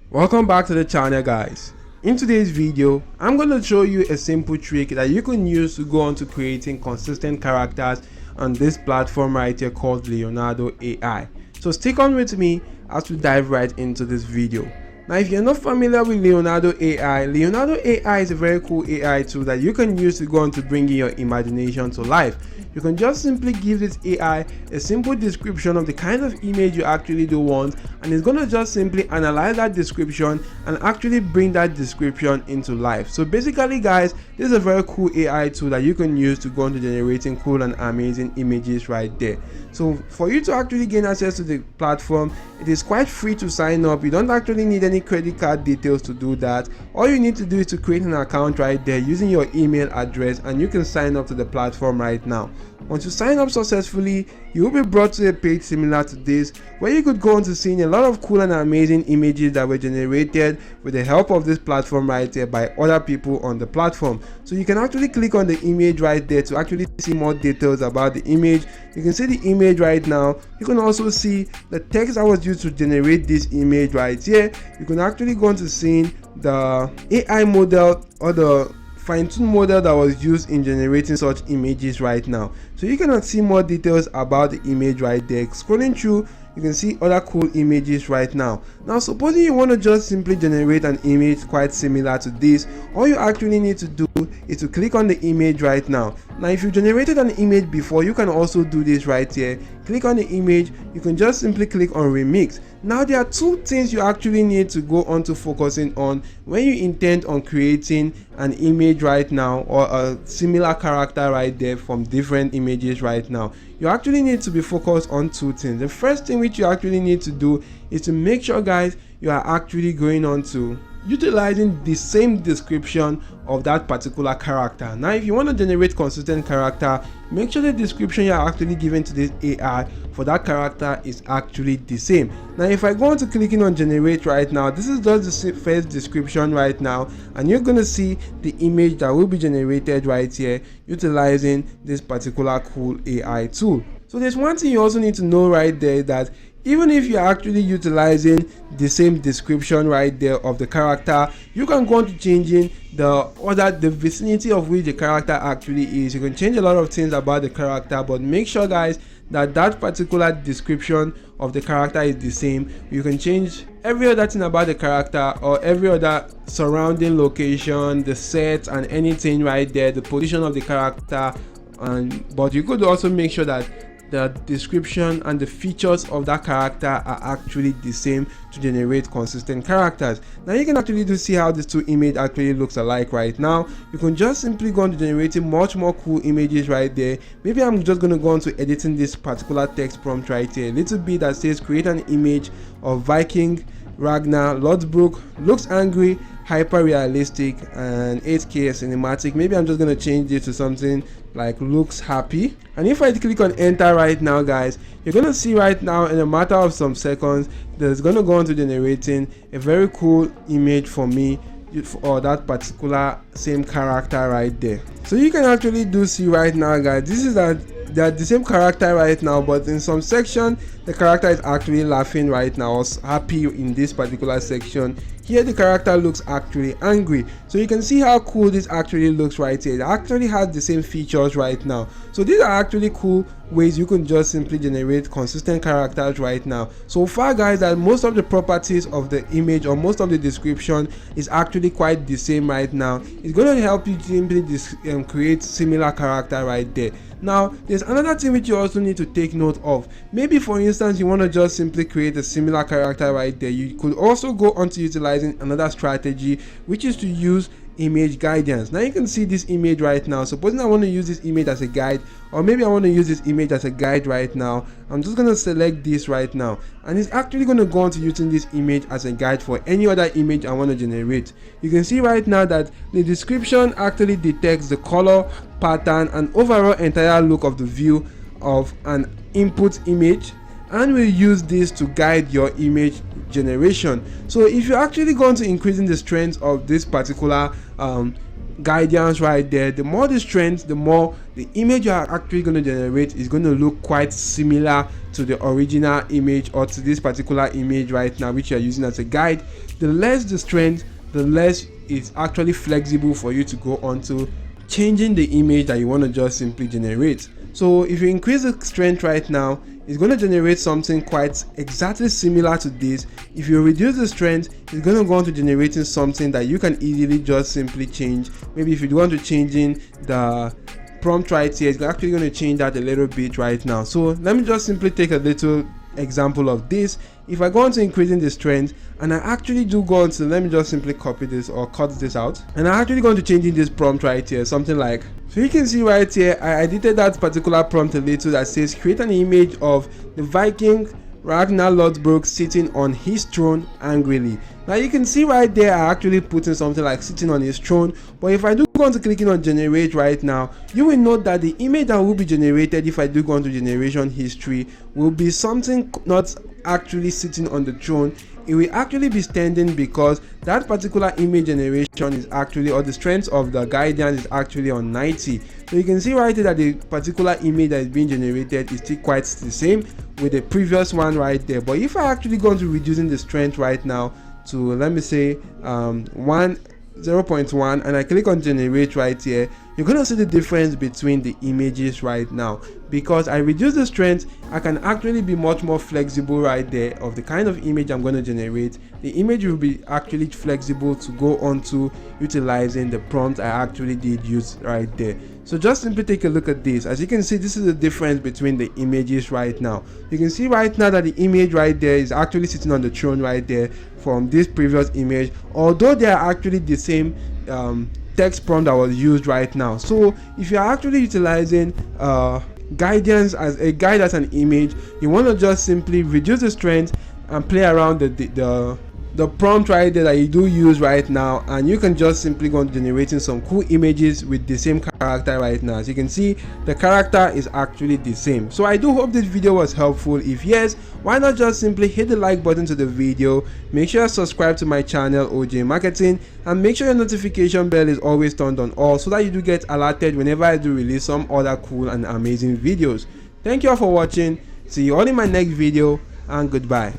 Welcome back to the channel, guys. In today's video, I'm going to show you a simple trick that you can use to go on to creating consistent characters on this platform right here called Leonardo AI. So stick on with me as we dive right into this video. Now, if you're not familiar with Leonardo AI is a very cool AI tool that you can use to go on to bring your imagination to life. You can just simply give this AI a simple description of the kind of image you actually do want, and it's going to just simply analyze that description and actually bring that description into life. So basically, guys, this is a very cool AI tool that you can use to go on to generating cool and amazing images right there. So for you to actually gain access to the platform, it is quite free to sign up. You don't actually need any credit card details to do that. All you need to do is to create an account right there using your email address, and you can sign up to the platform right now. Once you sign up successfully, you will be brought to a page similar to this, where you could go on to seeing a lot of cool and amazing images that were generated with the help of this platform right here by other people on the platform. So you can actually click on the image right there to actually see more details about the image. You can see the image right now. You can also see the text that was used to generate this image right here. You can actually go on to seeing the AI model or the fine-tuned model that was used in generating such images right now. So you can see more details about the image right there. Scrolling through, you can see other cool images right now. Now, supposing you want to just simply generate an image quite similar to this, all you actually need to do is to click on the image right now. Now, if you generated an image before, you can also do this right here. Click on the image, you can just simply click on remix. Now, there are two things you actually need to go on to focusing on when you intend on creating an image right now, or a similar character right there from different images right now. You actually need to be focused on two things. The first thing which you actually need to do is to make sure, guys, you are actually going on to utilizing the same description of that particular character. Now, if you want to generate consistent character, make sure the description you are actually giving to this AI for that character is actually the same. Now, if I go on to clicking on generate right now, this is just the first description right now, and you're going to see the image that will be generated right here utilizing this particular cool AI tool. So there's one thing you also need to know right there, that even if you're actually utilizing the same description right there of the character, you can go on to changing the vicinity of which the character actually is. You can change a lot of things about the character, but make sure, guys, that that particular description of the character is the same. You can change every other thing about the character, or every other surrounding location, the set and anything right there, the position of the character, but you could also make sure that the description and the features of that character are actually the same to generate consistent characters. Now, you can actually see how these two images actually looks alike right now. You can just simply go on to generating much more cool images right there. Maybe I'm just going to go on to editing this particular text prompt right here, a little bit that says create an image of Viking Ragnar Lothbrok, looks angry, hyper realistic, and 8K cinematic. Maybe I'm just going to change this to something like looks happy. And if I click on enter right now, guys, you're going to see right now in a matter of some seconds that it's going to go on to generating a very cool image for me for that particular same character right there. So you can actually do see right now, guys, this is they're the same character right now, but in some section the character is actually laughing right now, or happy in this particular section. Here the character looks actually angry. So you can see how cool this actually looks right here. It actually has the same features right now. So these are actually cool ways you can just simply generate consistent characters right now. So far, guys, that most of the properties of the image, or most of the description, is actually quite the same right now. It's going to help you simply create similar character right there. Now, there's another thing which you also need to take note of. Maybe, for instance, you want to just simply create a similar character right there. You could also go on to utilizing another strategy, which is to use image guidance. Now, you can see this image right now. Supposing I want to use this image as a guide, or maybe I want to use this image as a guide right now, I'm just going to select this right now, and it's actually going to go on to using this image as a guide for any other image I want to generate. You can see right now that the description actually detects the color, pattern, and overall entire look of the view of an input image, and will use this to guide your image generation. So if you're actually going to increasing the strength of this particular guidance right there, the more the strength, the more the image you are actually going to generate is going to look quite similar to the original image, or to this particular image right now which you are using as a guide. The less the strength, the less it's actually flexible for you to go on to changing the image that you want to just simply generate. So if you increase the strength right now, it's going to generate something quite exactly similar to this. If you reduce the strength, it's going to go on to generating something that you can easily just simply change. Maybe if you want to change in the prompt right here, it's actually going to change that a little bit right now. So let me just simply take a little example of this. If I go on to increasing the strength, and I actually do go on to, let me just simply copy this or cut this out, and I'm actually going to change in this prompt right here, something like, so you can see right here I edited that particular prompt a little, that says create an image of the Viking Ragnar Lothbrok sitting on his throne angrily. Now you can see right there I actually put in something like sitting on his throne, but if I do go on to clicking on generate right now, you will note that the image that will be generated if I do go on to generation history will be something not actually sitting on the throne. It will actually be standing, because that particular image generation is actually, or the strength of the guidance is actually on 90. So you can see right here that the particular image that is being generated is still quite the same with the previous one right there. But if I actually go into reducing the strength right now to, let me say 0.1, and I click on generate right here, you're gonna see the difference between the images right now. Because I reduce the strength, I can actually be much more flexible right there of the kind of image I'm going to generate. The image will be actually flexible to go on to utilizing the prompt I actually did use right there. So just simply take a look at this. As you can see, this is the difference between the images right now. You can see right now that the image right there is actually sitting on the throne right there from this previous image, although they are actually the same text prompt that was used right now. So if you are actually utilizing guidance as a guide as an image, you want to just simply reduce the strength and play around the prompt right there that you do use right now, and you can just simply go on generating some cool images with the same character right now. As you can see, the character is actually the same. So I do hope this video was helpful. If yes, why not just simply hit the like button to the video, make sure you subscribe to my channel OJ Marketing, and make sure your notification bell is always turned on all, so that you do get alerted whenever I do release some other cool and amazing videos. Thank you all for watching. See you all in my next video, and goodbye.